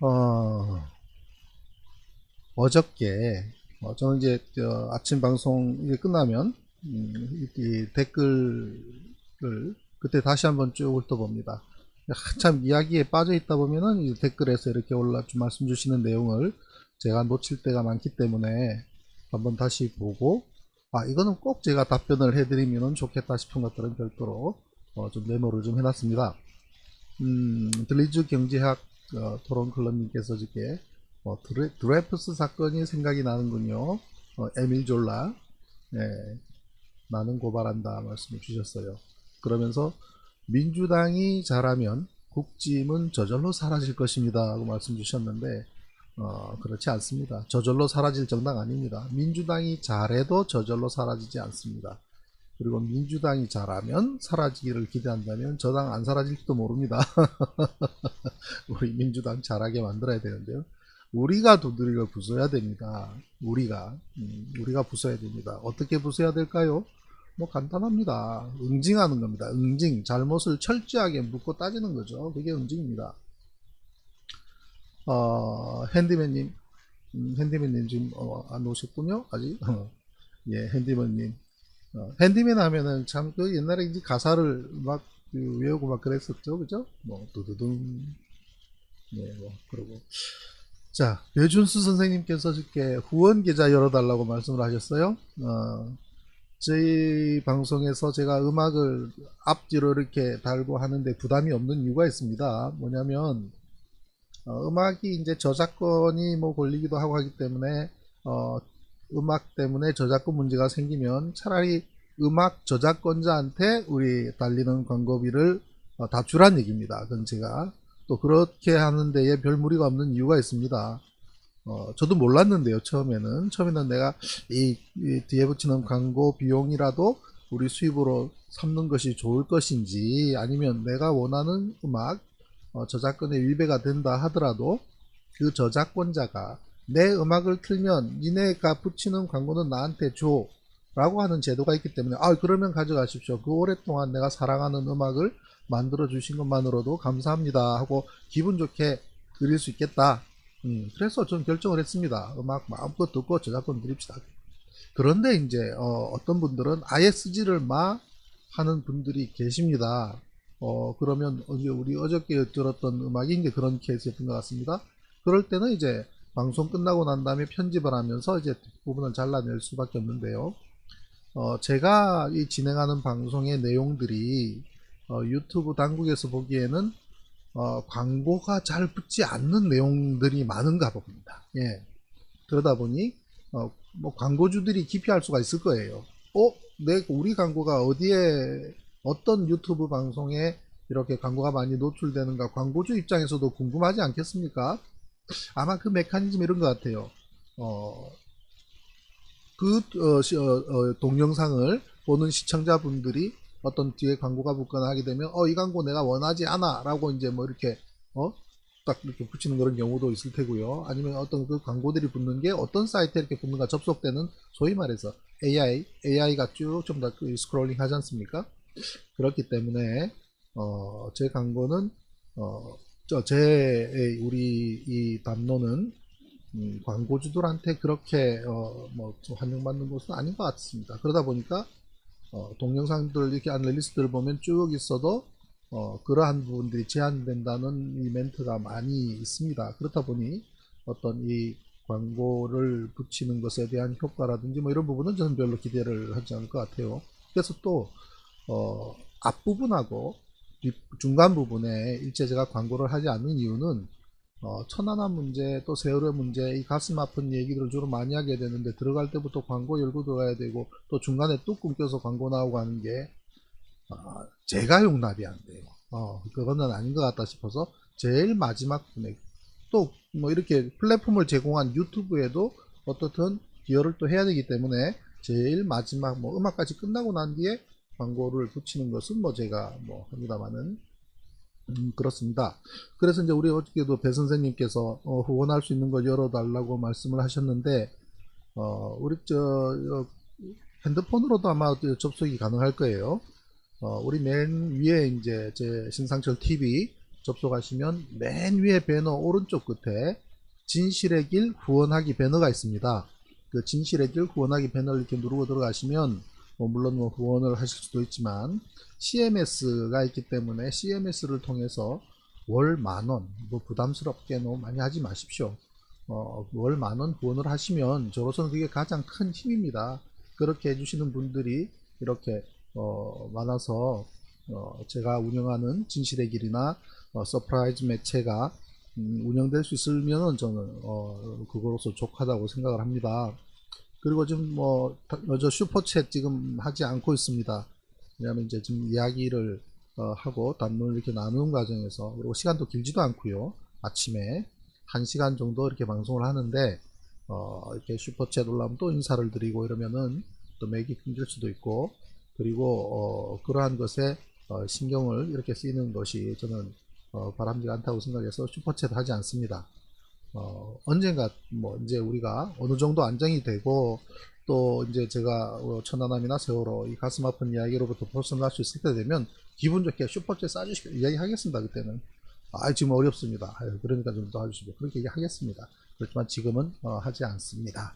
어, 어저께, 저는 이제, 아침 방송 이게 끝나면, 이 댓글을 그때 다시 한번 쭉 훑어봅니다. 한참 이야기에 빠져 있다 보면은 이제 댓글에서 이렇게 좀 말씀 주시는 내용을 제가 놓칠 때가 많기 때문에 한번 다시 보고, 이거는 꼭 제가 답변을 해드리면 좋겠다 싶은 것들은 별도로, 좀 메모를 좀 해놨습니다. 들리즈 경제학 토론 클럽님께서 이렇게 드레프스 사건이 생각이 나는군요. 에밀 졸라, 예, 나는 고발한다 말씀을 주셨어요. 그러면서 민주당이 잘하면 국짐은 저절로 사라질 것입니다 하고 말씀 주셨는데, 그렇지 않습니다. 저절로 사라질 정당 아닙니다. 민주당이 잘해도 저절로 사라지지 않습니다. 그리고 민주당이 잘하면 사라지기를 기대한다면 저 당 안 사라질지도 모릅니다. 우리 민주당 잘하게 만들어야 되는데요. 우리가 두드려 부숴야 됩니다. 우리가 부숴야 됩니다. 어떻게 부숴야 될까요? 뭐 간단합니다. 응징하는 겁니다. 응징, 잘못을 철저하게 묻고 따지는 거죠. 그게 응징입니다. 핸디맨님, 핸디맨님 지금 안 오셨군요. 아직. 예, 핸디맨님. 핸디맨 하면은 참 그 옛날에 이제 가사를 막 외우고 막 그랬었죠, 그죠? 뭐 두두둥, 네, 뭐 그러고. 자, 배준수 선생님께서 이렇게 후원 계좌 열어달라고 말씀을 하셨어요. 저희 방송에서 제가 음악을 앞뒤로 이렇게 달고 하는데 부담이 없는 이유가 있습니다. 뭐냐면 음악이 이제 저작권이 뭐 걸리기도 하고 하기 때문에 음악 때문에 저작권 문제가 생기면 차라리 음악 저작권자한테 우리 달리는 광고비를 다 주란 얘기입니다. 그건 제가 또 그렇게 하는 데에 별 무리가 없는 이유가 있습니다. 저도 몰랐는데요. 처음에는 내가 이 뒤에 붙이는 광고 비용이라도 우리 수입으로 삼는 것이 좋을 것인지, 아니면 내가 원하는 음악 저작권에 위배가 된다 하더라도 그 저작권자가 내 음악을 틀면 니네가 붙이는 광고는 나한테 줘 라고 하는 제도가 있기 때문에, 그러면 가져가십시오. 그 오랫동안 내가 사랑하는 음악을 만들어 주신 것만으로도 감사합니다 하고 기분 좋게 드릴 수 있겠다. 그래서 전 결정을 했습니다. 음악 마음껏 듣고 저작권 드립시다. 그런데 이제 어떤 분들은 아예 쓰지를 마 하는 분들이 계십니다. 그러면 우리 어저께 들었던 음악이 이제 그런 케이스였던 것 같습니다. 그럴 때는 이제 방송 끝나고 난 다음에 편집을 하면서 이제 부분을 잘라낼 수밖에 없는데요. 제가 이 진행하는 방송의 내용들이 유튜브 당국에서 보기에는 광고가 잘 붙지 않는 내용들이 많은가 봅니다. 예. 그러다 보니 뭐 광고주들이 기피할 수가 있을 거예요. 우리 광고가 어디에 어떤 유튜브 방송에 이렇게 광고가 많이 노출되는가, 광고주 입장에서도 궁금하지 않겠습니까? 아마 그 메커니즘 이런 것 같아요. 어, 동영상을 보는 시청자분들이 어떤 뒤에 광고가 붙거나 하게 되면 이 광고 내가 원하지 않아 라고 이제 뭐 이렇게 딱 이렇게 붙이는 그런 경우도 있을 테고요. 아니면 어떤 그 광고들이 붙는 게 어떤 사이트에 이렇게 붙는가, 접속되는 소위 말해서 AI가 쭉 좀 더 스크롤링 하지 않습니까? 그렇기 때문에 제 광고는 우리 이 담론은 광고주들한테 그렇게 뭐 환영받는 것은 아닌 것 같습니다. 그러다 보니까 동영상들 이렇게 애널리스트를 보면 쭉 있어도 그러한 부분들이 제한된다는 이 멘트가 많이 있습니다. 그렇다 보니 어떤 이 광고를 붙이는 것에 대한 효과라든지 뭐 이런 부분은 저는 별로 기대를 하지 않을 것 같아요. 그래서 또 앞부분하고 중간 부분에 일제 제가 광고를 하지 않는 이유는 천안함 문제, 또 세월호 문제, 이 가슴 아픈 얘기들을 주로 많이 하게 되는데, 들어갈 때부터 광고 열고 들어가야 되고, 또 중간에 뚝 끊겨서 광고 나오고 하는 게 제가 용납이 안 돼요. 그거는 아닌 것 같다 싶어서 제일 마지막 분에, 또 뭐 이렇게 플랫폼을 제공한 유튜브에도 어떻든 기여를 또 해야 되기 때문에 제일 마지막 뭐 음악까지 끝나고 난 뒤에 광고를 붙이는 것은 뭐 제가 뭐 합니다만은 그렇습니다. 그래서 이제 우리 어저께도 배 선생님께서 후원할 수 있는 거 열어달라고 말씀을 하셨는데, 우리 핸드폰으로도 아마 접속이 가능할 거예요. 우리 맨 위에 이제 제 신상철 TV 접속하시면 맨 위에 배너 오른쪽 끝에 진실의 길 후원하기 배너가 있습니다. 그 진실의 길 후원하기 배너를 이렇게 누르고 들어가시면 물론 후원을 하실 수도 있지만 CMS가 있기 때문에 CMS를 통해서 월 만원, 부담스럽게 너무 많이 하지 마십시오. 월 만원 후원을 하시면 저로서는 그게 가장 큰 힘입니다. 그렇게 해주시는 분들이 이렇게 많아서 제가 운영하는 진실의 길이나 서프라이즈 매체가 운영될 수 있으면 저는 그거로서 족하다고 생각을 합니다. 그리고 지금 저 슈퍼챗 지금 하지 않고 있습니다. 왜냐하면 이제 지금 이야기를 하고 담론을 이렇게 나누는 과정에서, 그리고 시간도 길지도 않고요. 아침에 1시간 정도 이렇게 방송을 하는데 이렇게 슈퍼챗 올라오면 또 인사를 드리고 이러면은 또 매기 힘들 수도 있고, 그리고 그러한 것에 신경을 이렇게 쓰이는 것이 저는 바람직하지 않다고 생각해서 슈퍼챗 하지 않습니다. 언젠가 이제 우리가 어느 정도 안정이 되고 또 이제 제가 천안함이나 세월호 이 가슴 아픈 이야기로부터 벗어날 수 있을 때 되면 기분 좋게 슈퍼챗 싸주시고 이야기 하겠습니다. 그때는 지금 어렵습니다. 그러니까 좀 도와주시고 그렇게 얘기하겠습니다. 그렇지만 지금은 하지 않습니다.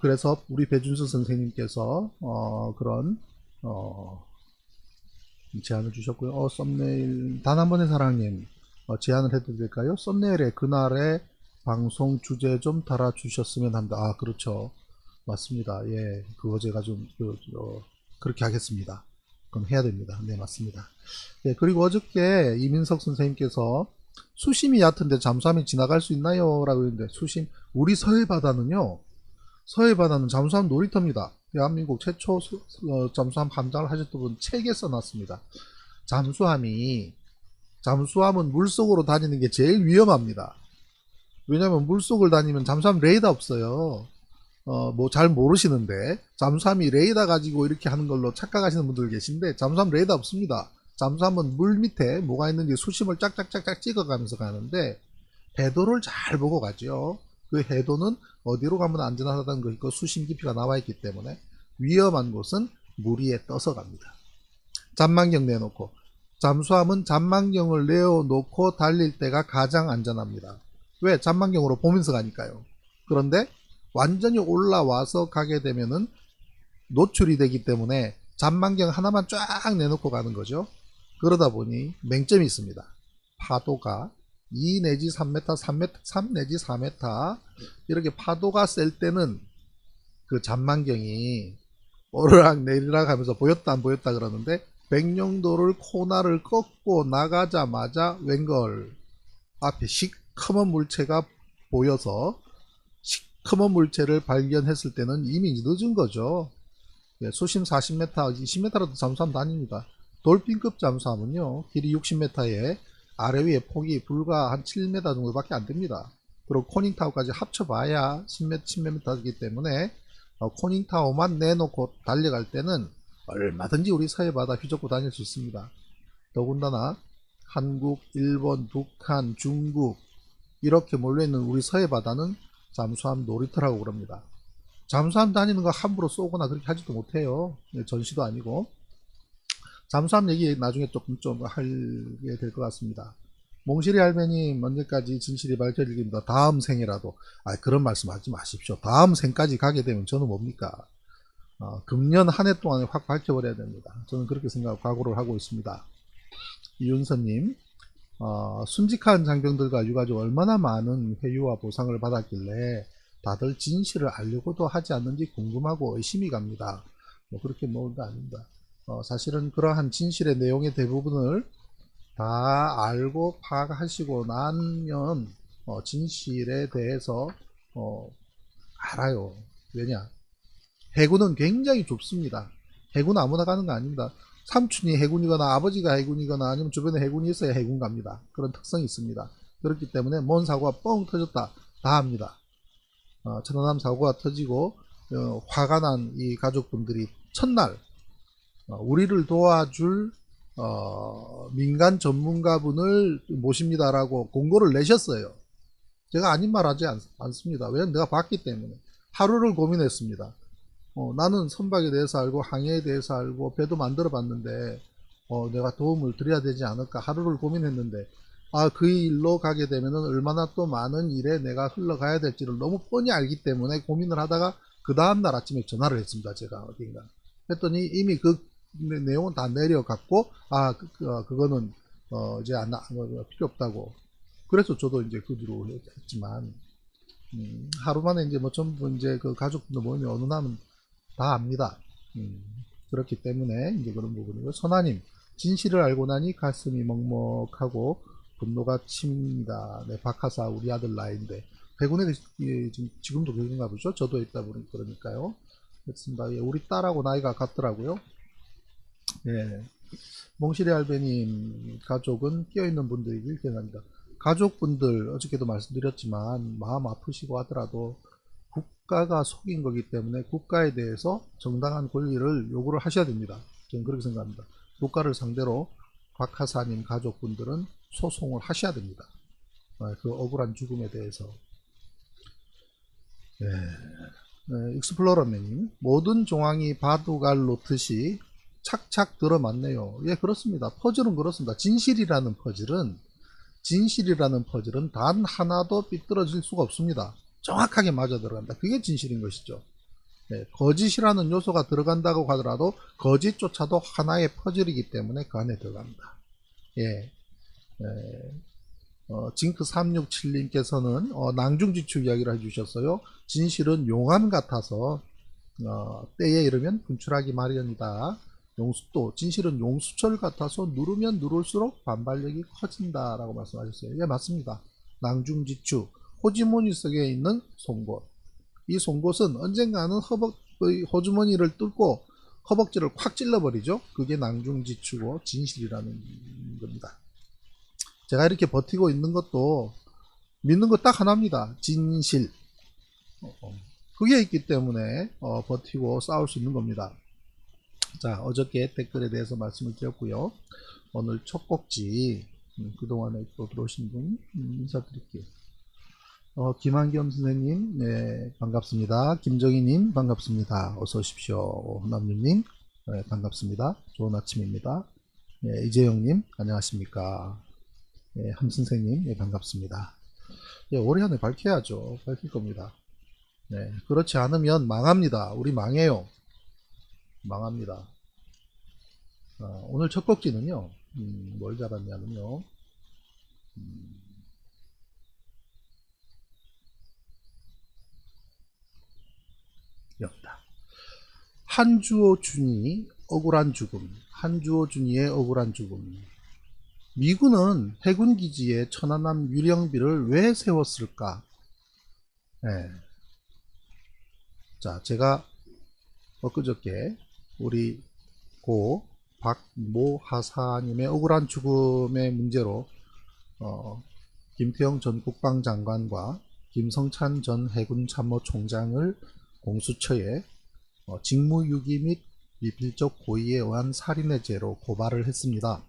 그래서 우리 배준수 선생님께서 그런 제안을 주셨고요. 썸네일 단 한 번의 사랑님 제안을 해도 될까요? 썸네일에 그날의 방송 주제 좀 달아주셨으면 합니다. 그렇죠. 맞습니다. 예, 그거 제가 좀 그렇게 하겠습니다. 그럼 해야 됩니다. 네, 맞습니다. 예, 그리고 어저께 이민석 선생님께서 수심이 얕은데 잠수함이 지나갈 수 있나요? 라고 했는데, 우리 서해바다는요, 잠수함 놀이터입니다. 대한민국 최초 잠수함 함장을 하셨던 분 책에 써놨습니다. 잠수함은 물속으로 다니는 게 제일 위험합니다. 왜냐면 물속을 다니면 잠수함 레이더 없어요. 잘 모르시는데 잠수함이 레이더 가지고 이렇게 하는 걸로 착각하시는 분들 계신데, 잠수함 레이더 없습니다. 잠수함은 물 밑에 뭐가 있는지 수심을 짝짝짝짝 찍어가면서 가는데 해도를 잘 보고 가죠. 그 해도는 어디로 가면 안전하다는 거 있고 수심 깊이가 나와 있기 때문에 위험한 곳은 물 위에 떠서 갑니다. 잠망경 내놓고, 잠수함은 잠망경을 내어놓고 달릴 때가 가장 안전합니다. 왜? 잠망경으로 보면서 가니까요. 그런데 완전히 올라와서 가게 되면은 노출이 되기 때문에 잠망경 하나만 쫙 내놓고 가는 거죠. 그러다 보니 맹점이 있습니다. 파도가 2 내지 3m, 3 내지 4m 이렇게 파도가 셀 때는 그 잠망경이 오르락 내리락 하면서 보였다 안 보였다 그러는데, 백령도를 코나를 꺾고 나가자마자 웬걸 앞에 시커먼 물체가 보여서 시커먼 물체를 발견했을 때는 이미 늦은 거죠. 수심 40m, 20m라도 잠수함 다닙니다. 돌핀급 잠수함은요, 길이 60m에 아래 위에 폭이 불과 한 7m 정도밖에 안 됩니다. 그리고 코닝타워까지 합쳐봐야 10m, 10m이기 때문에 코닝타워만 내놓고 달려갈 때는 얼마든지 우리 서해바다 휘젓고 다닐 수 있습니다. 더군다나 한국, 일본, 북한, 중국 이렇게 몰려있는 우리 서해바다는 잠수함 놀이터라고 그럽니다. 잠수함 다니는 거 함부로 쏘거나 그렇게 하지도 못해요. 전시도 아니고. 잠수함 얘기 나중에 조금 좀 하게 될 것 같습니다. 몽실이 할매님, 언제까지 진실이 밝혀질깁니다. 다음 생이라도. 그런 말씀 하지 마십시오. 다음 생까지 가게 되면 저는 뭡니까? 금년 한 해 동안에 확 밝혀버려야 됩니다. 저는 그렇게 생각하고 각오를 하고 있습니다. 이윤서님, 순직한 장병들과 유가족 얼마나 많은 회유와 보상을 받았길래 다들 진실을 알려고도 하지 않는지 궁금하고 의심이 갑니다. 그렇게 뭐도 아닙니다. 사실은 그러한 진실의 내용의 대부분을 다 알고 파악하시고 나면 진실에 대해서 알아요. 왜냐? 해군은 굉장히 좁습니다. 해군 아무나 가는 거 아닙니다. 삼촌이 해군이거나 아버지가 해군이거나 아니면 주변에 해군이 있어야 해군 갑니다. 그런 특성이 있습니다. 그렇기 때문에 뭔 사고가 뻥 터졌다 다 합니다. 천안함 사고가 터지고 화가 난 이 가족분들이 첫날 우리를 도와줄 민간 전문가분을 모십니다라고 공고를 내셨어요. 제가 아닌 말 하지 않습니다. 왜냐면 내가 봤기 때문에. 하루를 고민했습니다. 나는 선박에 대해서 알고 항해에 대해서 알고 배도 만들어 봤는데 내가 도움을 드려야 되지 않을까 하루를 고민했는데, 그 일로 가게 되면은 얼마나 또 많은 일에 내가 흘러가야 될지를 너무 뻔히 알기 때문에 고민을 하다가 그 다음날 아침에 전화를 했습니다. 제가 어딘가. 했더니 이미 그 내용은 다 내려갔고, 그거는, 이제 필요 없다고. 그래서 저도 이제 그 뒤로 했지만, 하루 만에 이제 뭐 전부 이제 그 가족분들 모임이 어느 날은 다 압니다. 그렇기 때문에 이제 그런 부분이고, 선아님, 진실을 알고 나니 가슴이 먹먹하고 분노가 칩니다. 네, 박하사 우리 아들 나이인데 백운에 지금도 그런가 보죠. 저도 있다 보니 그러니까요. 그렇습니다. 예, 우리 딸하고 나이가 같더라고요. 예, 몽실의 알베님 가족은 끼어있는 분들이길 기원합니다. 가족분들 어저께도 말씀드렸지만 마음 아프시고 하더라도 국가가 속인 거기 때문에 국가에 대해서 정당한 권리를 요구를 하셔야 됩니다. 저는 그렇게 생각합니다. 국가를 상대로 박하사님 가족분들은 소송을 하셔야 됩니다. 그 억울한 죽음에 대해서. 익스플로러맨님, 모든 종황이 바둑알 놓듯이 착착 들어맞네요. 예, 그렇습니다. 퍼즐은 그렇습니다. 진실이라는 퍼즐은 단 하나도 삐뚤어질 수가 없습니다. 정확하게 맞아 들어간다. 그게 진실인 것이죠. 네, 거짓이라는 요소가 들어간다고 하더라도 거짓조차도 하나의 퍼즐이기 때문에 그 안에 들어갑니다. 예. 징크367님께서는 낭중지추 이야기를 해주셨어요. 진실은 용암 같아서 때에 이르면 분출하기 마련이다. 또 진실은 용수철 같아서 누르면 누를수록 반발력이 커진다 라고 말씀하셨어요. 예, 맞습니다. 낭중지추, 호주머니 속에 있는 송곳. 이 송곳은 언젠가는 호주머니를 뚫고 허벅지를 콱 찔러버리죠. 그게 낭중지추고 진실이라는 겁니다. 제가 이렇게 버티고 있는 것도 믿는 거 딱 하나입니다. 진실. 그게 있기 때문에 버티고 싸울 수 있는 겁니다. 자, 어저께 댓글에 대해서 말씀을 드렸고요. 오늘 첫 곡지, 그동안에 또 들어오신 분 인사드릴게요. 김한겸 선생님, 네, 반갑습니다. 김정희님, 반갑습니다. 어서 오십시오. 남윤님, 네, 반갑습니다. 좋은 아침입니다. 네, 이재영님, 안녕하십니까. 네, 함선생님, 네, 반갑습니다. 네, 올해 안에 밝혀야죠. 밝힐 겁니다. 네, 그렇지 않으면 망합니다. 우리 망해요. 망합니다. 오늘 첫 곡지는요, 뭘 잡았냐면요, 여기다. 한주호 준이 억울한 죽음. 한주호 준이의 억울한 죽음. 미군은 해군 기지에 천안함 유령비를 왜 세웠을까? 네. 자, 제가 엊그저께 우리 고 박모하사님의 억울한 죽음의 문제로 김태형 전 국방장관과 김성찬 전 해군참모총장을 공수처에 직무유기 및 미필적 고의에 의한 살인의 죄로 고발을 했습니다.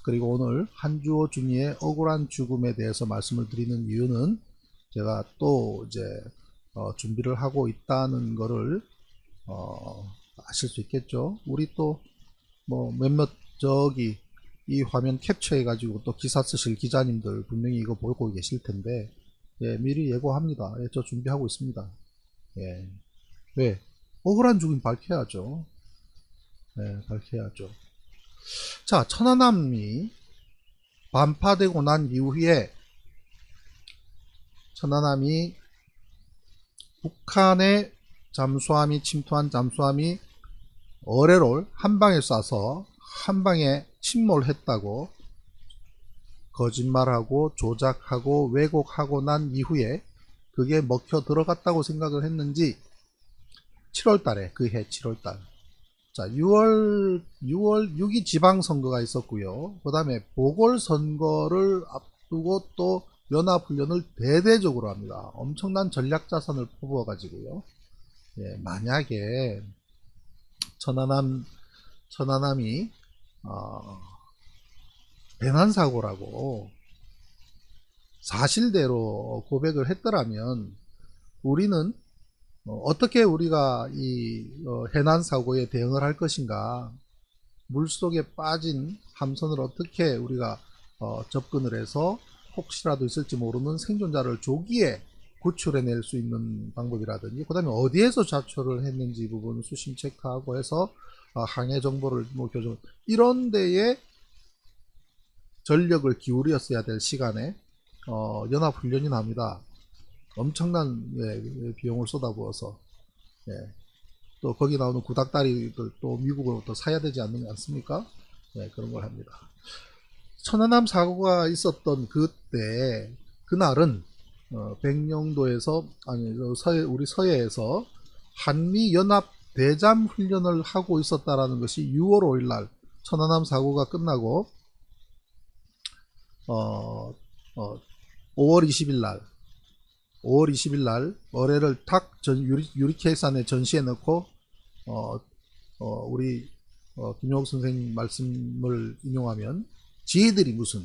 그리고 오늘 한주호 준이의 억울한 죽음에 대해서 말씀을 드리는 이유는 제가 또 이제 준비를 하고 있다는 거를 아실 수 있겠죠. 우리 또 뭐 몇몇 이 화면 캡처해 가지고 또 기사 쓰실 기자님들 분명히 이거 보고 계실 텐데, 예, 미리 예고합니다. 예, 저 준비하고 있습니다. 예. 왜? 억울한 죽음 밝혀야죠. 예, 밝혀야죠. 자, 천안함이 반파되고 난 이후에 천안함이 북한의 잠수함이 침투한 잠수함이 어뢰를 한 방에 쏴서 한 방에 침몰했다고 거짓말하고 조작하고 왜곡하고 난 이후에 그게 먹혀 들어갔다고 생각을 했는지 7월달에 그해 7월달, 자 6월 6일 지방선거가 있었고요. 그 다음에 보궐선거를 앞두고 또 연합훈련을 대대적으로 합니다. 엄청난 전략자산을 퍼부어 가지고요. 예, 만약에 천안함이 배난사고라고 사실대로 고백을 했더라면 우리는 어떻게 우리가 이 해난사고에 대응을 할 것인가, 물속에 빠진 함선을 어떻게 우리가 접근을 해서 혹시라도 있을지 모르는 생존자를 조기에 구출해낼 수 있는 방법이라든지, 그 다음에 어디에서 자초를 했는지 부분을 수심 체크하고 해서 항해 정보를 뭐 교정, 이런 데에 전력을 기울였어야 될 시간에 연합훈련이 납니다. 엄청난 비용을 쏟아부어서. 예. 또 거기 나오는 구닥다리들 또 미국으로부터 사야 되지 않습니까? 예, 그런 걸 합니다. 천안함 사고가 있었던 그때, 그날은 백령도에서, 아니 우리 서해에서 한미 연합 대잠 훈련을 하고 있었다라는 것이 6월 5일 날 천안함 사고가 끝나고 5월 20일 날 어뢰를 탁 유리 케이스 안에 전시해 넣고 우리 김용옥 선생님 말씀을 인용하면 지희들이 무슨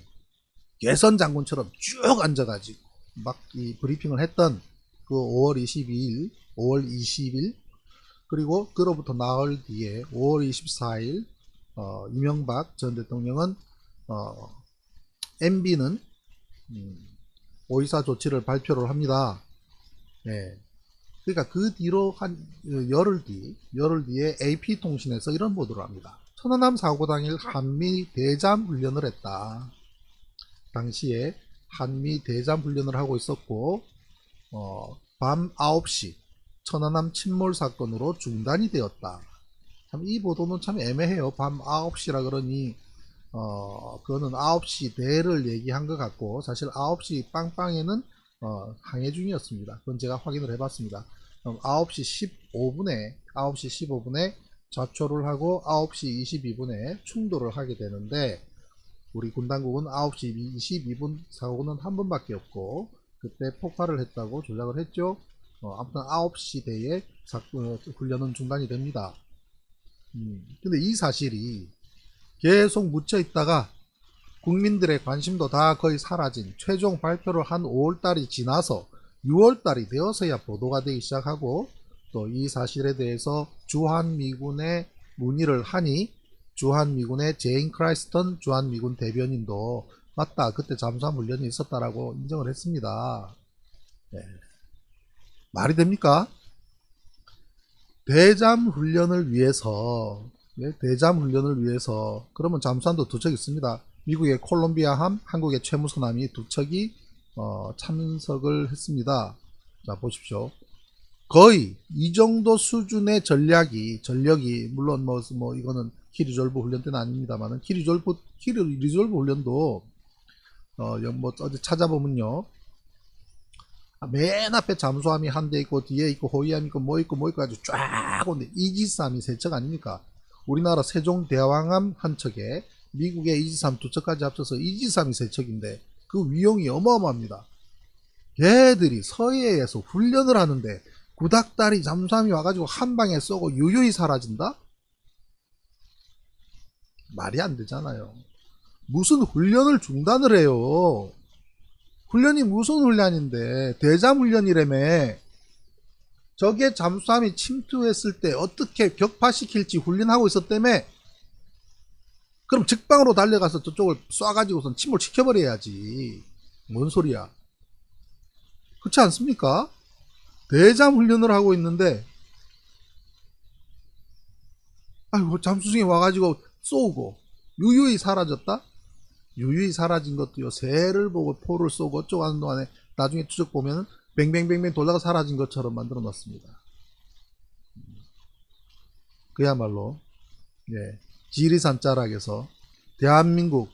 예선 장군처럼 쭉 앉아가지고 막 이 브리핑을 했던 그 5월 22일, 5월 20일, 그리고 그로부터 나흘 뒤에 5월 24일 이명박 전 대통령은 MB는 오이사 조치를 발표를 합니다. 네. 그러니까 그 뒤로 한 열흘 뒤에 AP통신에서 이런 보도를 합니다. 천안함 사고 당일 한미 대잠 훈련을 했다. 당시에 한미 대잠 훈련을 하고 있었고 밤 9시 천안함 침몰 사건으로 중단이 되었다. 참 이 보도는 참 애매해요. 밤 9시라 그러니 그거는 9시 대를 얘기한 것 같고, 사실 9시 빵빵에는 항해 중이었습니다. 그건 제가 확인을 해봤습니다. 9시 15분에 좌초를 하고 9시 22분에 충돌을 하게 되는데, 우리 군당국은 9시 22분 사고는 한 번밖에 없고 그때 폭발을 했다고 조작을 했죠. 아무튼 9시 대에 훈련은 중단이 됩니다. 근데 이 사실이 계속 묻혀 있다가 국민들의 관심도 다 거의 사라진, 최종 발표를 한 5월달이 지나서 6월달이 되어서야 보도가 되기 시작하고, 또 이 사실에 대해서 주한미군에 문의를 하니 주한미군의 제인 크라이스턴 주한미군 대변인도 맞다, 그때 잠수함 훈련이 있었다라고 인정을 했습니다. 네. 말이 됩니까? 대잠 훈련을 위해서, 그러면 잠수함도 두 척 있습니다. 미국의 콜롬비아함, 한국의 최무선함이 두 척이 참석을 했습니다. 자, 보십시오. 거의 이 정도 수준의 전력이 물론 뭐 이거는 키리졸브 훈련 때는 아닙니다만은, 키리졸브 훈련도 뭐 어디 찾아보면요, 맨 앞에 잠수함이 한 대 있고 뒤에 있고 호위함 있고 뭐 있고 아주 쫙 오는데 이지스함이 세 척 아닙니까? 우리나라 세종대왕함 한 척에 미국의 이지스함 두 척까지 합쳐서 이지스함이 세 척인데 그 위용이 어마어마합니다. 얘들이 서해에서 훈련을 하는데 구닥다리 잠수함이 와가지고 한 방에 쏘고 유유히 사라진다? 말이 안 되잖아요. 무슨 훈련을 중단을 해요. 훈련이 무슨 훈련인데, 대잠 훈련이라며. 적의 잠수함이 침투했을 때 어떻게 격파시킬지 훈련하고 있었다며. 그럼 직방으로 달려가서 저쪽을 쏴가지고선 침몰시켜버려야지. 뭔 소리야. 그렇지 않습니까? 대잠 훈련을 하고 있는데, 아이고, 잠수정이 와가지고 쏘고 유유히 사라졌다? 유유히 사라진 것도요, 새를 보고 포를 쏘고 어쩌고 하는 동안에 나중에 추적 보면 뱅뱅뱅뱅 돌다가 사라진 것처럼 만들어 놨습니다. 그야말로 지리산 자락에서 대한민국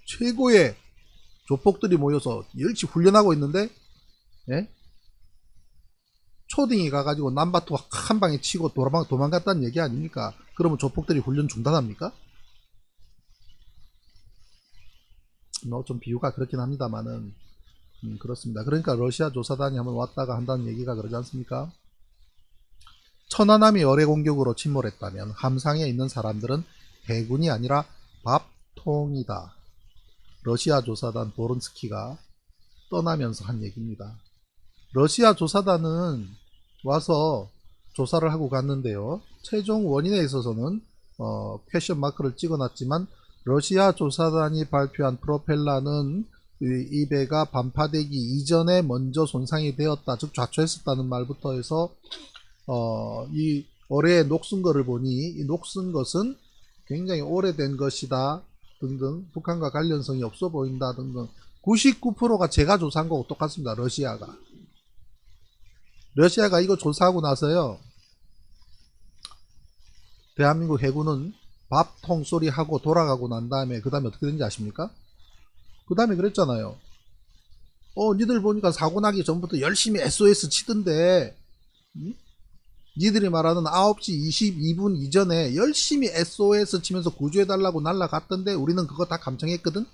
최고의 조폭들이 모여서 열심히 훈련하고 있는데, 초딩이 가가지고 남바투 한 방에 치고 도망갔다는 얘기 아닙니까? 그러면 조폭들이 훈련 중단합니까? 뭐 좀 비유가 그렇긴 합니다만은 그렇습니다. 그러니까 러시아 조사단이 한번 왔다가 한다는 얘기가 그러지 않습니까? 천안함이 어뢰 공격으로 침몰했다면 함상에 있는 사람들은 해군이 아니라 밥통이다. 러시아 조사단 보른스키가 떠나면서 한 얘기입니다. 러시아 조사단은 와서 조사를 하고 갔는데요, 최종 원인에 있어서는 퀘션 마크를 찍어놨지만 러시아 조사단이 발표한 프로펠러는 이 배가 반파되기 이전에 먼저 손상이 되었다, 즉 좌초했었다는 말부터 해서 이 올해 녹슨 거를 보니 이 녹슨 것은 굉장히 오래된 것이다 등등, 북한과 관련성이 없어 보인다 등등. 99%가 제가 조사한 거하고 똑같습니다. 러시아가 이거 조사하고 나서요, 대한민국 해군은 밥통 소리 하고 돌아가고 난 다음에 그 다음에 어떻게 된지 아십니까? 그 다음에 그랬잖아요. 니들 보니까 사고 나기 전부터 열심히 SOS 치던데, 니들이 말하는 9시 22분 이전에 열심히 SOS 치면서 구조해달라고 날라갔던데 우리는 그거 다 감청했거든?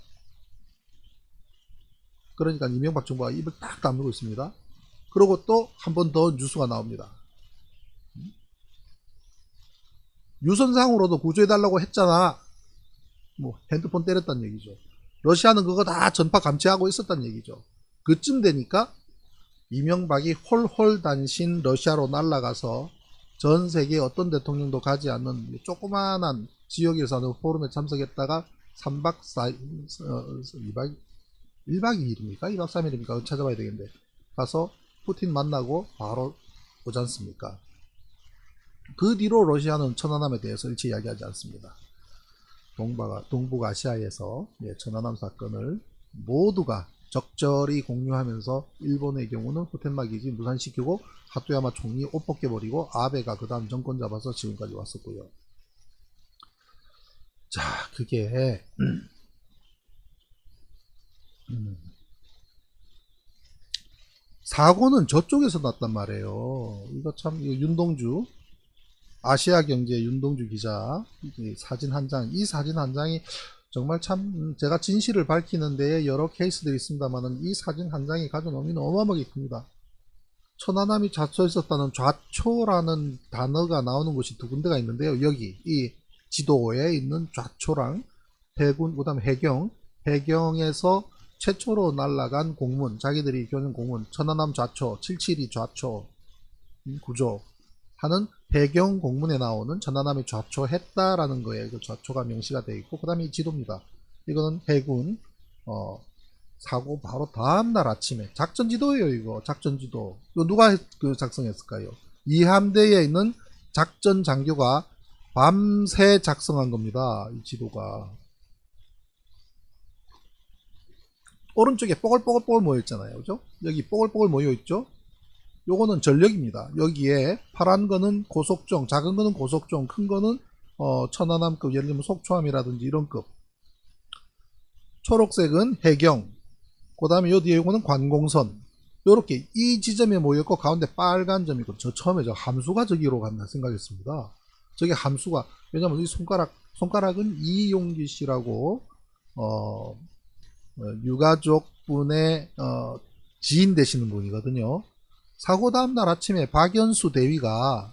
그러니까 이명박 정부가 입을 딱 다물고 있습니다. 그리고 또 한 번 더 뉴스가 나옵니다. 유선상으로도 구조해달라고 했잖아. 뭐 핸드폰 때렸다는 얘기죠. 러시아는 그거 다 전파 감지하고 있었다는 얘기죠. 그쯤 되니까 이명박이 홀홀단신 러시아로 날아가서 전 세계 어떤 대통령도 가지 않는 조그마한 지역에서 하는 포럼에 참석했다가 3박 4일, 1박 2일입니까? 2박 3일입니까? 찾아봐야 되겠는데. 가서 푸틴 만나고 바로 오지 않습니까? 그 뒤로 러시아는 천안함에 대해서 일체 이야기하지 않습니다. 동북아시아에서 천안함 사건을 모두가 적절히 공유하면서 일본의 경우는 호텐마기지 무산시키고 하토야마 총리 옷 벗겨버리고 아베가 그 다음 정권 잡아서 지금까지 왔었고요. 자, 그게 사고는 저쪽에서 났단 말이에요. 이거 참, 윤동주, 아시아경제 윤동주 기자 사진 한 장, 이 사진 한 장이 정말 참, 제가 진실을 밝히는 데에 여러 케이스들이 있습니다만은 이 사진 한 장이 가져온 의미는 어마어마하게 큽니다. 천안함이 좌초했었다는 좌초라는 단어가 나오는 곳이 두 군데가 있는데요. 여기 이 지도에 있는 좌초랑 해군, 그 다음에 해경에서 최초로 날아간 공문, 자기들이 교는 공문, 천안함 좌초, 772 좌초 구조 하는 배경 공문에 나오는 천안함이 좌초했다라는 거에 그 좌초가 명시가 되어 있고, 그 다음에 이 지도입니다. 이거는 해군 사고 바로 다음날 아침에 작전 지도예요. 이거 작전 지도. 이거 누가 작성했을까요? 이함대에 있는 작전 장교가 밤새 작성한 겁니다. 이 지도가. 오른쪽에 뽀글뽀글 모여 있잖아요. 그죠? 여기 뽀글뽀글 모여 있죠? 요거는 전력입니다. 여기에 파란 거는 고속종, 작은 거는 고속종, 큰 거는 천안함급, 예를 들면 속초함이라든지 이런 급. 초록색은 해경, 그 다음에 요 뒤에 요거는 관공선. 요렇게 이 지점에 모였고 가운데 빨간 점이 있고, 저 처음에 저 함수가 저기로 갔나 생각했습니다. 저게 함수가, 왜냐면 이 손가락은 이용기 씨라고 유가족분의 지인 되시는 분이거든요. 사고 다음날 아침에 박연수 대위가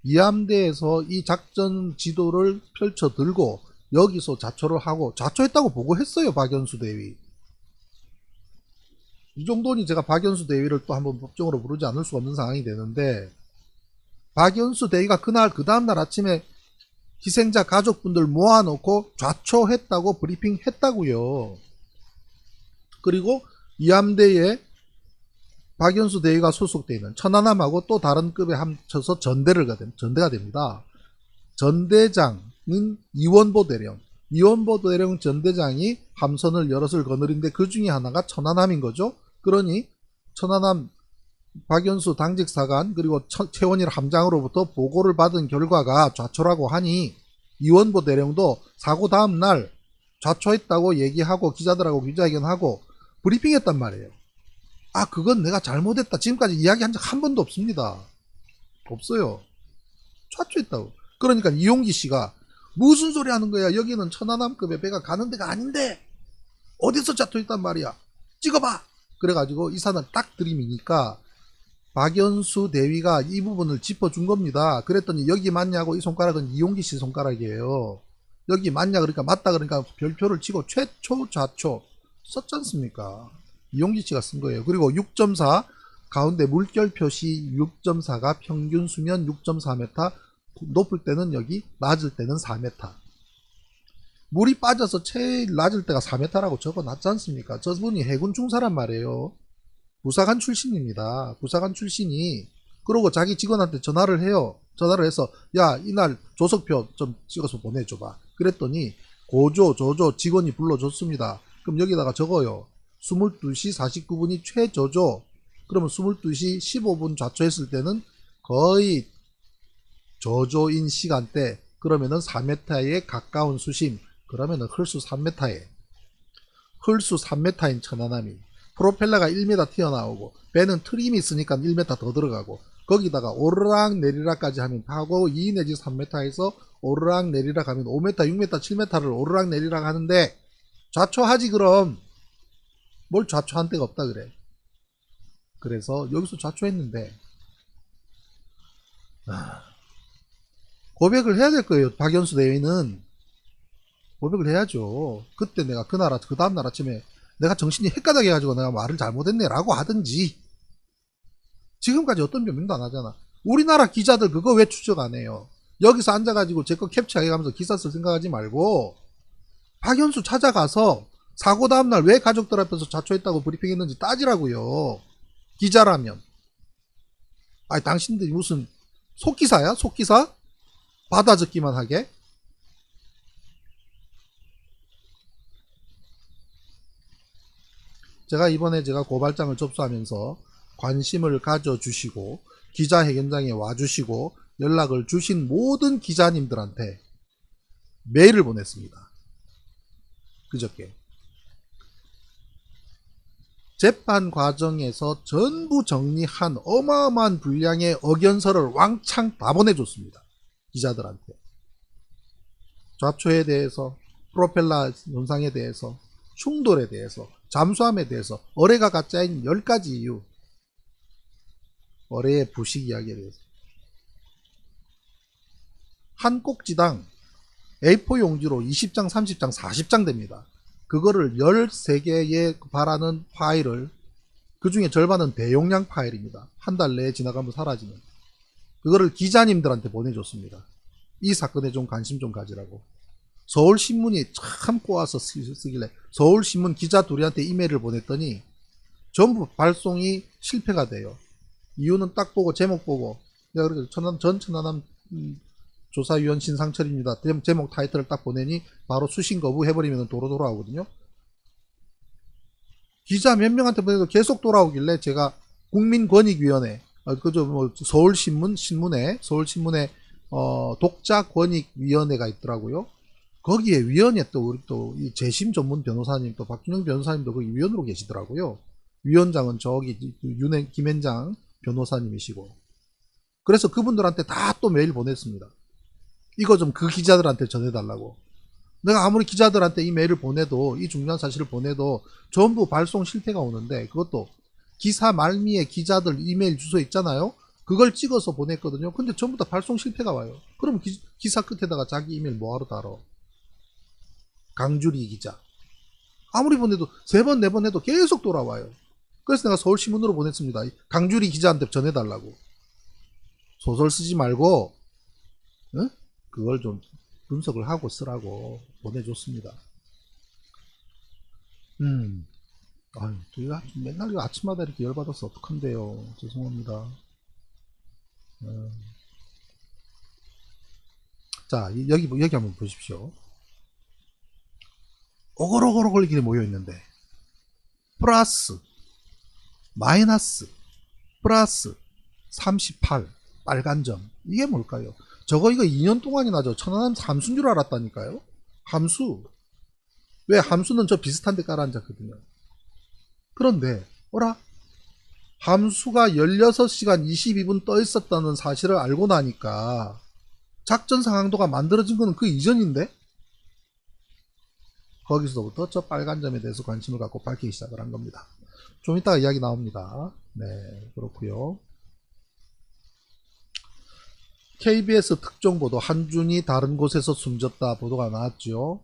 이함대에서 이 작전 지도를 펼쳐 들고 여기서 좌초를 하고, 좌초했다고 보고했어요. 박연수 대위. 이 정도니 제가 박연수 대위를 또 한번 법정으로 부르지 않을 수가 없는 상황이 되는데, 박연수 대위가 그날 그 다음날 아침에 희생자 가족분들 모아놓고 좌초했다고 브리핑 했다고요. 그리고 이함대에 박연수 대위가 소속되어 있는 천안함하고 또 다른 급에 합쳐서 전대가 됩니다. 전대장인 이원보 대령 전대장이 함선을 여럿을 거느린데 그 중에 하나가 천안함인 거죠. 그러니 천안함 박연수 당직사관 그리고 최원일 함장으로부터 보고를 받은 결과가 좌초라고 하니 이원보 대령도 사고 다음날 좌초했다고 얘기하고 기자들하고 기자회견하고 브리핑했단 말이에요. 아, 그건 내가 잘못했다, 지금까지 이야기한 적 한 번도 없습니다. 없어요. 좌초했다고. 그러니까 이용기 씨가 무슨 소리 하는 거야, 여기는 천안함급의 배가 가는 데가 아닌데 어디서 좌초했단 말이야, 찍어봐. 그래가지고 이 사람 딱 들이미니까 박연수 대위가 이 부분을 짚어준 겁니다. 그랬더니 여기 맞냐고, 이 손가락은 이용기 씨 손가락이에요. 여기 맞냐 그러니까 맞다 그러니까 별표를 치고 최초 좌초 썼지 않습니까? 이용기 씨가 쓴 거예요. 그리고 6.4 가운데 물결 표시 6.4가 평균 수면 6.4m, 높을 때는 여기, 낮을 때는 4m. 물이 빠져서 제일 낮을 때가 4m라고 적어놨지 않습니까? 저분이 해군 중사란 말이에요. 부사관 출신입니다. 부사관 출신이 그러고 자기 직원한테 전화를 해요. 전화를 해서 야 이날 조석표 좀 찍어서 보내줘봐. 그랬더니 고조 조조 직원이 불러줬습니다. 그럼 여기다가 적어요. 22시 49분이 최저조. 그러면 22시 15분 좌초했을 때는 거의 저조인 시간대. 그러면은 4m에 가까운 수심. 그러면은 흘수 3m에 흘수 3m인 천안함이 프로펠러가 1m 튀어나오고 배는 트림이 있으니까 1m 더 들어가고 거기다가 오르락 내리락까지 하면 하고 2 내지 3m에서 오르락 내리락 하면 5m, 6m, 7m를 오르락 내리락 하는데 좌초하지 그럼. 뭘 좌초한 데가 없다 그래. 그래서 여기서 좌초했는데 고백을 해야 될 거예요. 박연수 대위는 고백을 해야죠. 그때 내가 그 다음날 아침에 내가 정신이 헷가닥해 가지고 내가 말을 잘못했네 라고 하든지. 지금까지 어떤 변명도 안 하잖아. 우리나라 기자들 그거 왜 추적 안 해요? 여기서 앉아가지고 제 거 캡처해가면서 기사 쓸 생각하지 말고 박연수 찾아가서 사고 다음날 왜 가족들 앞에서 자초했다고 브리핑했는지 따지라고요. 기자라면. 아니 당신들이 무슨 속기사야? 속기사? 받아 적기만 하게? 제가 이번에 고발장을 접수하면서 관심을 가져주시고 기자회견장에 와주시고 연락을 주신 모든 기자님들한테 메일을 보냈습니다. 그저께. 재판 과정에서 전부 정리한 어마어마한 분량의 의견서를 왕창 다 보내줬습니다. 기자들한테. 좌초에 대해서, 프로펠러 현상에 대해서, 충돌에 대해서, 잠수함에 대해서, 어뢰가 가짜인 10가지 이유. 어뢰의 부식 이야기에 대해서. 한 꼭지당 A4 용지로 20장, 30장, 40장 됩니다. 그거를 13개에 바라는 파일을, 그 중에 절반은 대용량 파일입니다. 한 달 내에 지나가면 사라지는. 그거를 기자님들한테 보내줬습니다. 이 사건에 좀 관심 좀 가지라고. 서울신문이 참 꼬아서 쓰길래 서울신문 기자 둘이한테 이메일을 보냈더니 전부 발송이 실패가 돼요. 이유는 딱 보고 제목 보고 내가 그렇게 전 천안함 조사위원 신상철입니다. 제목 타이틀을 딱 보내니 바로 수신 거부해버리면 도로 돌아오거든요. 기자 몇 명한테 보내도 계속 돌아오길래 제가 국민권익위원회 그저 뭐 서울신문에 독자권익위원회가 있더라고요. 거기에 위원회 또 우리 또 이 재심 전문 변호사님 또 박준영 변호사님도 거기 위원으로 계시더라고요. 위원장은 저기 김현장 변호사님이시고. 그래서 그분들한테 다 또 메일 보냈습니다. 이거 좀 그 기자들한테 전해달라고. 내가 아무리 기자들한테 이 메일을 보내도 이 중요한 사실을 보내도 전부 발송 실패가 오는데 그것도 기사 말미에 기자들 이메일 주소 있잖아요. 그걸 찍어서 보냈거든요. 근데 전부 다 발송 실패가 와요. 그럼 기사 끝에다가 자기 이메일 뭐하러 달어. 강주리 기자. 아무리 보내도 3번 4번 해도 계속 돌아와요. 그래서 내가 서울신문으로 보냈습니다. 강주리 기자한테 전해달라고. 소설 쓰지 말고 응? 그걸 좀 분석을 하고 쓰라고 보내줬습니다. 아유, 저희가 맨날 아침마다 이렇게 열받아서 어떡한데요. 죄송합니다. 자, 여기 한번 보십시오. 오글오글 걸리게 모여있는데 플러스 마이너스 플러스 38 빨간 점 이게 뭘까요? 저거 이거 2년 동안이나 저 천안함 함수인 줄 알았다니까요. 함수. 왜 함수는 저 비슷한 데 깔아앉았거든요. 그런데 어라? 함수가 16시간 22분 떠 있었다는 사실을 알고 나니까 작전 상황도가 만들어진 거는 그 이전인데? 거기서부터 저 빨간 점에 대해서 관심을 갖고 밝히기 시작을 한 겁니다. 좀 이따가 이야기 나옵니다. 네, 그렇고요. KBS 특종보도 한준이 다른 곳에서 숨졌다 보도가 나왔죠.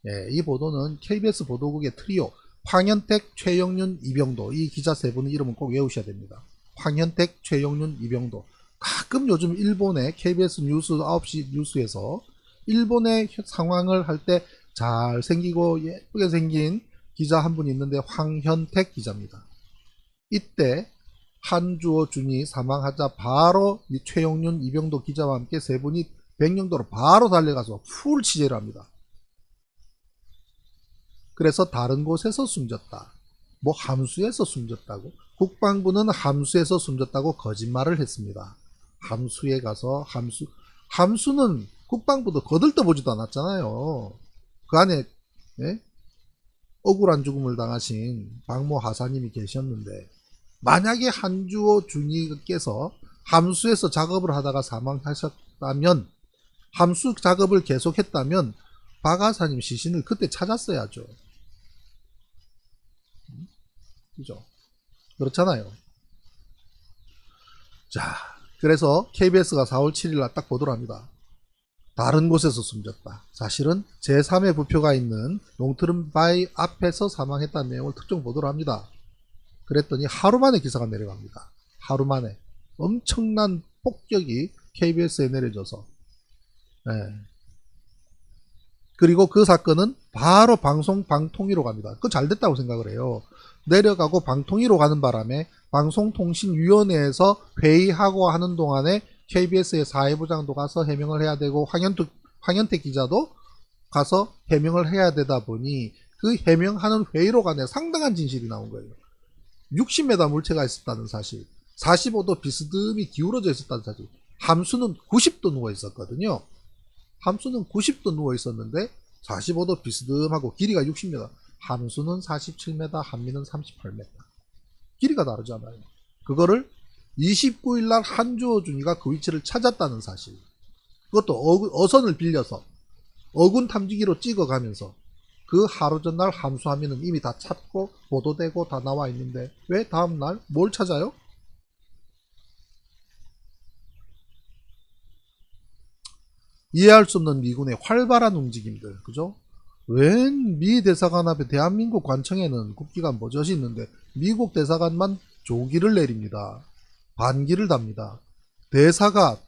예, 이 보도는 KBS 보도국의 트리오 황현택, 최영윤, 이병도 이 기자 세 분의 이름은 꼭 외우셔야 됩니다. 황현택, 최영윤, 이병도 가끔 요즘 일본의 KBS 뉴스 9시 뉴스에서 일본의 상황을 할 때 잘생기고 예쁘게 생긴 기자 한 분 있는데 황현택 기자입니다. 이때 한주호 준이 사망하자 바로 이 최영윤, 이병도 기자와 함께 세 분이 백령도로 바로 달려가서 풀 취재를 합니다. 그래서 다른 곳에서 숨졌다. 뭐 함수에서 숨졌다고. 국방부는 함수에서 숨졌다고 거짓말을 했습니다. 함수에 가서 함수는 국방부도 거들떠보지도 않았잖아요. 그 안에 예? 억울한 죽음을 당하신 박모 하사님이 계셨는데 만약에 한주호 준이께서 함수에서 작업을 하다가 사망하셨다면 함수 작업을 계속했다면 박 하사님 시신을 그때 찾았어야죠. 그죠? 그렇잖아요. 자, 그래서 KBS가 4월 7일 딱 보도를 합니다. 다른 곳에서 숨졌다. 사실은 제3의 부표가 있는 롱트름바이 앞에서 사망했다는 내용을 특정 보도를 합니다. 그랬더니 하루 만에 기사가 내려갑니다. 하루 만에. 엄청난 폭격이 KBS에 내려져서. 네. 그리고 그 사건은 바로 방통위로 갑니다. 그거 잘 됐다고 생각을 해요. 내려가고 방통위로 가는 바람에 방송통신위원회에서 회의하고 하는 동안에 KBS의 사회부장도 가서 해명을 해야 되고 황현택 기자도 가서 해명을 해야 되다 보니 그 해명하는 회의로 간에 상당한 진실이 나온 거예요. 60m 물체가 있었다는 사실, 45도 비스듬히 기울어져 있었다는 사실, 함수는 90도 누워 있었거든요. 함수는 90도 누워 있었는데 45도 비스듬하고 길이가 60m, 함수는 47m, 한미는 38m. 길이가 다르잖아요. 그거를 29일날 한주호 준이가 그 위치를 찾았다는 사실. 그것도 어선을 빌려서 어군 탐지기로 찍어가면서 그 하루 전날 함수 함미는 이미 다 찾고 보도되고 다 나와 있는데 왜 다음날 뭘 찾아요? 이해할 수 없는 미군의 활발한 움직임들, 그죠? 웬 미 대사관 앞에 대한민국 관청에는 국기가 버젓이 있는데 미국 대사관만 조기를 내립니다. 반기를 답니다. 대사가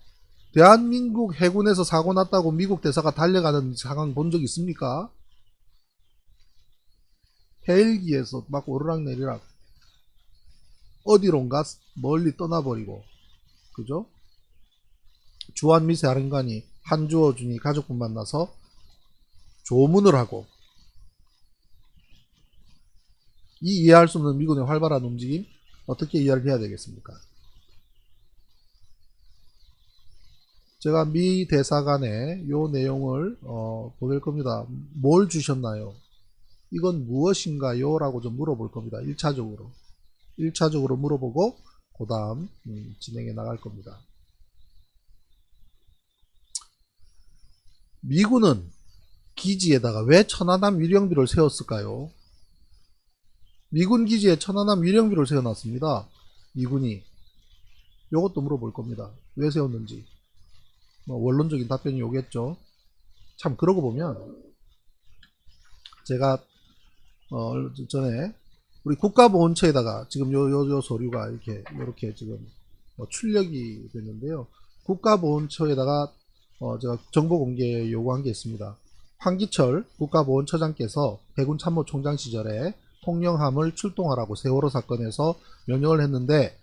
대한민국 해군에서 사고 났다고 미국 대사가 달려가는 상황 본 적 있습니까? 헬기에서 막 오르락내리락 어디론가 멀리 떠나버리고, 그죠? 주한미 사령관이 한주호 준이 가족분 만나서 조문을 하고, 이 이해할 수 없는 미군의 활발한 움직임 어떻게 이해를 해야 되겠습니까? 제가 미 대사관에 요 내용을 보낼 겁니다. 뭘 주셨나요? 이건 무엇인가요? 라고 좀 물어볼 겁니다. 1차적으로 물어보고 그 다음 진행해 나갈 겁니다. 미군은 기지에다가 왜 천안함 위령비를 세웠을까요? 미군 기지에 천안함 위령비를 세워놨습니다. 미군이. 요것도 물어볼 겁니다. 왜 세웠는지. 원론적인 답변이 오겠죠. 참 그러고 보면 제가 전에 우리 국가보훈처에다가 지금 요 서류가 이렇게 지금 출력이 됐는데요. 국가보훈처에다가 제가 정보 공개 요구한 게 있습니다. 황기철 국가보훈처장께서 해군 참모총장 시절에 통영함을 출동하라고 세월호 사건에서 명령을 했는데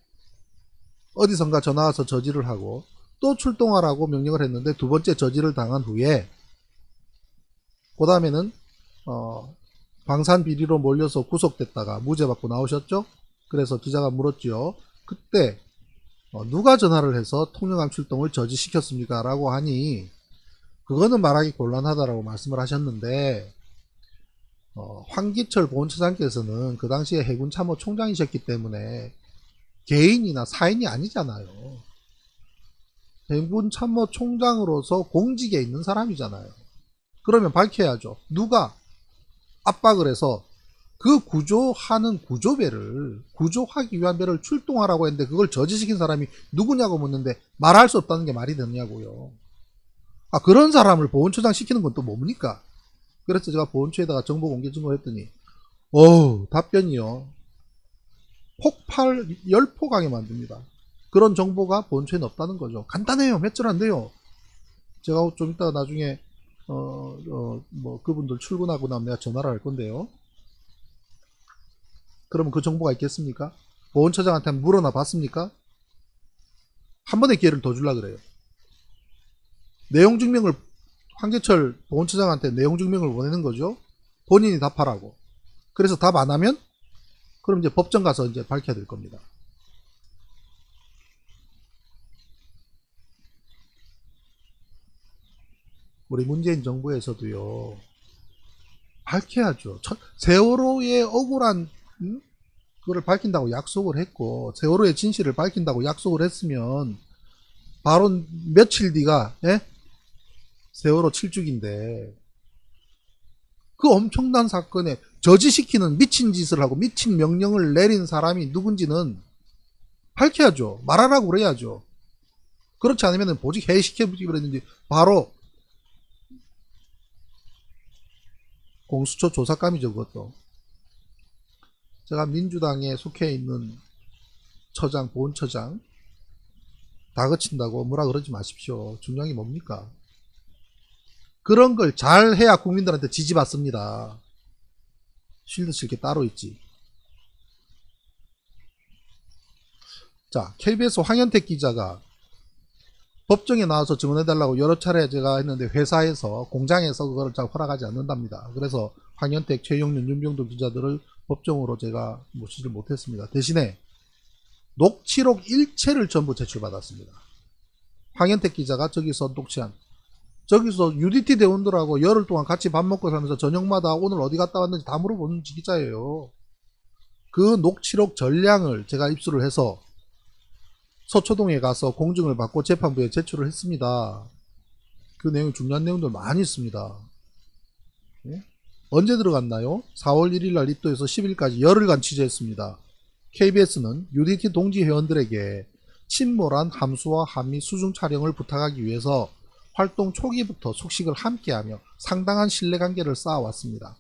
어디선가 전화 와서 저지를 하고 또 출동하라고 명령을 했는데 두 번째 저지를 당한 후에 그 다음에는 방산 비리로 몰려서 구속됐다가 무죄 받고 나오셨죠. 그래서 기자가 물었죠. 그때 누가 전화를 해서 통영함 출동을 저지시켰습니까? 라고 하니 그거는 말하기 곤란하다라고 말씀을 하셨는데 황기철 보훈처장께서는 그 당시에 해군 참모 총장이셨기 때문에 개인이나 사인이 아니잖아요. 해군 참모 총장으로서 공직에 있는 사람이잖아요. 그러면 밝혀야죠. 누가 압박을 해서 그 구조하는 구조배를 구조하기 위한 배를 출동하라고 했는데 그걸 저지시킨 사람이 누구냐고 묻는데 말할 수 없다는 게 말이 되냐고요. 그런 사람을 보훈처장 시키는 건 또 뭡니까? 그래서 제가 보훈처에다가 정보 공개 증거했더니 답변이요. 폭발 열포강에 만듭니다. 그런 정보가 본체는 없다는 거죠. 간단해요. 몇 줄 안 돼요. 제가 좀 이따가 나중에 뭐 그분들 출근하고 나면 내가 전화를 할 건데요. 그러면 그 정보가 있겠습니까? 보훈처장한테 물어나 봤습니까? 한 번의 기회를 더 주려 그래요. 내용 증명을 황재철 보훈처장한테 내용 증명을 보내는 거죠. 본인이 답하라고. 그래서 답 안 하면 그럼 이제 법정 가서 이제 밝혀야 될 겁니다. 우리 문재인 정부에서도요. 밝혀야죠. 세월호의 억울한 그거를 밝힌다고 약속을 했고 세월호의 진실을 밝힌다고 약속을 했으면 바로 며칠 뒤가 세월호 7주기인데 그 엄청난 사건에 저지시키는 미친 짓을 하고 미친 명령을 내린 사람이 누군지는 밝혀야죠. 말하라고 그래야죠. 그렇지 않으면 보직 해시켜주기 그랬는지 바로 공수처 조사감이죠. 그것도. 제가 민주당에 속해 있는 처장, 보훈처장 다 거친다고 뭐라 그러지 마십시오. 중요한 게 뭡니까? 그런 걸 잘 해야 국민들한테 지지받습니다. 쉴드 칠 게 따로 있지. 자, KBS 황현택 기자가 법정에 나와서 증언해달라고 여러 차례 제가 했는데 회사에서 공장에서 그거를 잘 허락하지 않는답니다. 그래서 황현택, 최영윤, 윤병도 기자들을 법정으로 제가 모시질 못했습니다. 대신에 녹취록 일체를 전부 제출받았습니다. 황현택 기자가 저기서 녹취한 저기서 UDT 대원들하고 열흘 동안 같이 밥 먹고 살면서 저녁마다 오늘 어디 갔다 왔는지 다 물어보는 기자예요. 그 녹취록 전량을 제가 입수를 해서 서초동에 가서 공증을 받고 재판부에 제출을 했습니다. 그 내용 중요한 내용들 많이 있습니다. 예? 언제 들어갔나요? 4월 1일 날 입도해서 10일까지 열흘간 취재했습니다. KBS는 UDT 동지 회원들에게 침몰한 함수와 한미 수중 촬영을 부탁하기 위해서 활동 초기부터 숙식을 함께하며 상당한 신뢰관계를 쌓아왔습니다.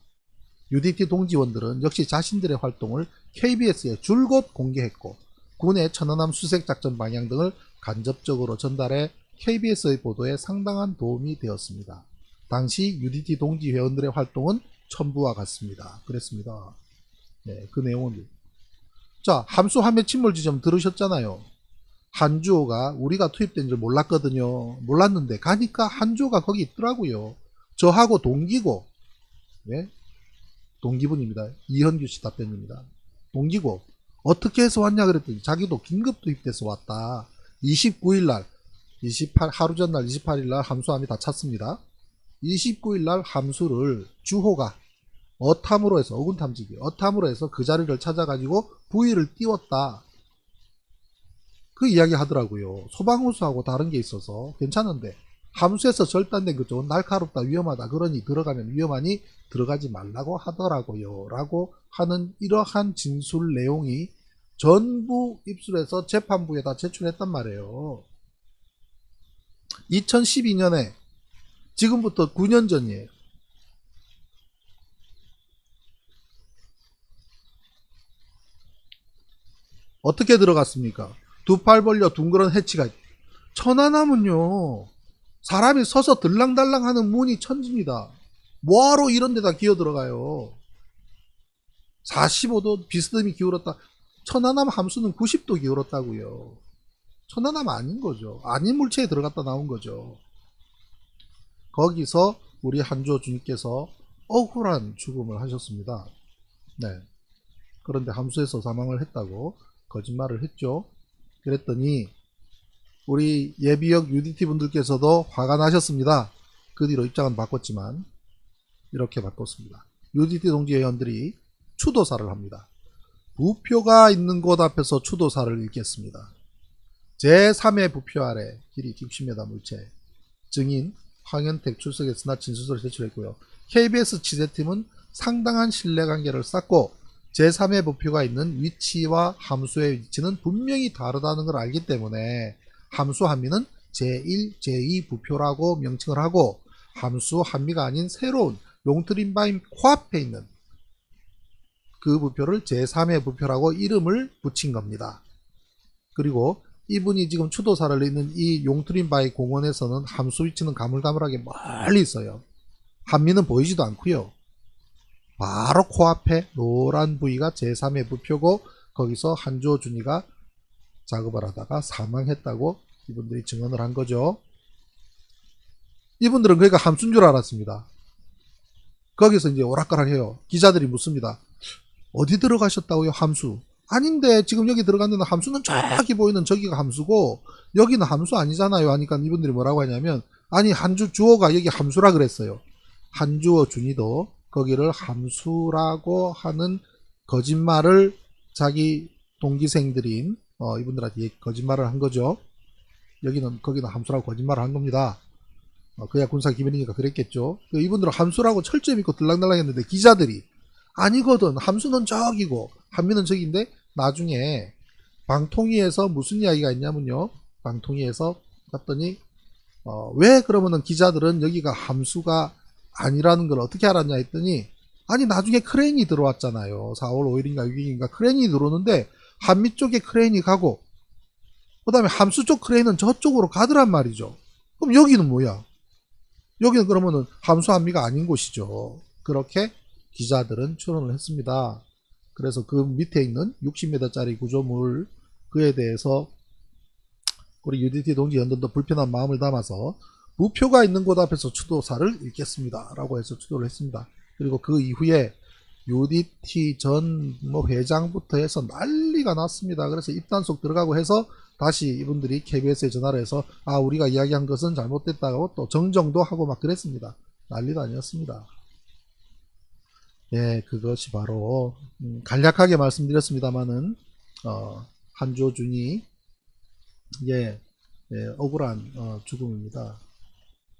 UDT 동지원들은 역시 자신들의 활동을 KBS에 줄곧 공개했고 군의 천안함 수색작전 방향 등을 간접적으로 전달해 KBS의 보도에 상당한 도움이 되었습니다. 당시 UDT 동지 회원들의 활동은 첨부와 같습니다. 그랬습니다. 네, 그 내용은 자, 함수 함해 침몰 지점 들으셨잖아요. 한주호가 우리가 투입된 줄 몰랐거든요. 몰랐는데 가니까 한주호가 거기 있더라고요. 저하고 동기고, 네? 동기분입니다. 이현규 씨 답변입니다. 동기고 어떻게 해서 왔냐 그랬더니 자기도 긴급 투입돼서 왔다. 29일날 28 하루 전날 28일날 함수함이 다 찼습니다. 29일날 함수를 주호가 어탐으로 해서 어군 탐지기 어탐으로 해서 그 자리를 찾아가지고 부위를 띄웠다. 그 이야기 하더라고요. 소방호수하고 다른 게 있어서 괜찮은데 함수에서 절단된 그쪽은 날카롭다 위험하다 그러니 들어가면 위험하니 들어가지 말라고 하더라고요 라고 하는 이러한 진술 내용이 전부 입술해서 재판부에다 제출했단 말이에요. 2012년에 지금부터 9년 전이에요. 어떻게 들어갔습니까? 두 팔 벌려 둥그런 해치가 천안함은요 사람이 서서 들랑달랑 하는 문이 천지입니다. 뭐하러 이런 데다 기어 들어가요. 45도 비스듬히 기울었다. 천안함 함수는 90도 기울었다고요. 천안함 아닌 거죠. 아닌 물체에 들어갔다 나온 거죠. 거기서 우리 한주호 주님께서 억울한 죽음을 하셨습니다. 네. 그런데 함수에서 사망을 했다고 거짓말을 했죠. 그랬더니 우리 예비역 UDT 분들께서도 화가 나셨습니다. 그 뒤로 입장은 바꿨지만 이렇게 바꿨습니다. UDT 동지 회원들이 추도사를 합니다. 부표가 있는 곳 앞에서 추도사를 읽겠습니다. 제3의 부표 아래 길이 60m 물체 증인 황현택 출석했으나 진술서를 제출했고요. KBS 취재팀은 상당한 신뢰관계를 쌓고 제3의 부표가 있는 위치와 함수의 위치는 분명히 다르다는 걸 알기 때문에 함수 한미는 제1, 제2 부표라고 명칭을 하고 함수 한미가 아닌 새로운 용트림바임 코앞에 있는 그 부표를 제3의 부표라고 이름을 붙인 겁니다. 그리고 이분이 지금 추도사를 있는 이 용트림바이 공원에서는 함수 위치는 가물가물하게 멀리 있어요. 한미는 보이지도 않고요. 바로 코앞에 노란 부위가 제3의 부표고 거기서 한주호 준이가 작업을 하다가 사망했다고 이분들이 증언을 한 거죠. 이분들은 그러니까 함수인 줄 알았습니다. 거기서 이제 오락가락해요. 기자들이 묻습니다. 어디 들어가셨다고요? 함수. 아닌데 지금 여기 들어갔는데 함수는 저기 보이는 저기가 함수고 여기는 함수 아니잖아요 하니까 이분들이 뭐라고 하냐면 아니 주호가 여기 함수라 그랬어요. 한주호 준이도 거기를 함수라고 하는 거짓말을 자기 동기생들인 이분들한테 거짓말을 한 거죠. 거기는 함수라고 거짓말을 한 겁니다. 그야 군사 기밀이니까 그랬겠죠. 이분들은 함수라고 철저히 믿고 들락날락 했는데 기자들이 아니거든. 함수는 저기고 한미는 저기인데 나중에 방통위에서 무슨 이야기가 있냐면요. 방통위에서 봤더니 왜 그러면은 기자들은 여기가 함수가 아니라는 걸 어떻게 알았냐 했더니 아니 나중에 크레인이 들어왔잖아요. 4월 5일인가 6일인가 크레인이 들어오는데 한미 쪽에 크레인이 가고 그 다음에 함수 쪽 크레인은 저쪽으로 가더란 말이죠. 그럼 여기는 뭐야? 여기는 그러면은 함수 한미가 아닌 곳이죠. 그렇게 기자들은 추론을 했습니다. 그래서 그 밑에 있는 60m짜리 구조물 그에 대해서 우리 UDT 동지 연돈도 불편한 마음을 담아서 부표가 있는 곳 앞에서 추도사를 읽겠습니다. 라고 해서 추도를 했습니다. 그리고 그 이후에 UDT 전 회장부터 해서 난리가 났습니다. 그래서 입단속 들어가고 해서 다시 이분들이 KBS에 전화를 해서 우리가 이야기한 것은 잘못됐다고 또 정정도 하고 막 그랬습니다. 난리도 아니었습니다. 예, 그것이 바로 간략하게 말씀드렸습니다만은 한주호 준이 억울한 죽음입니다.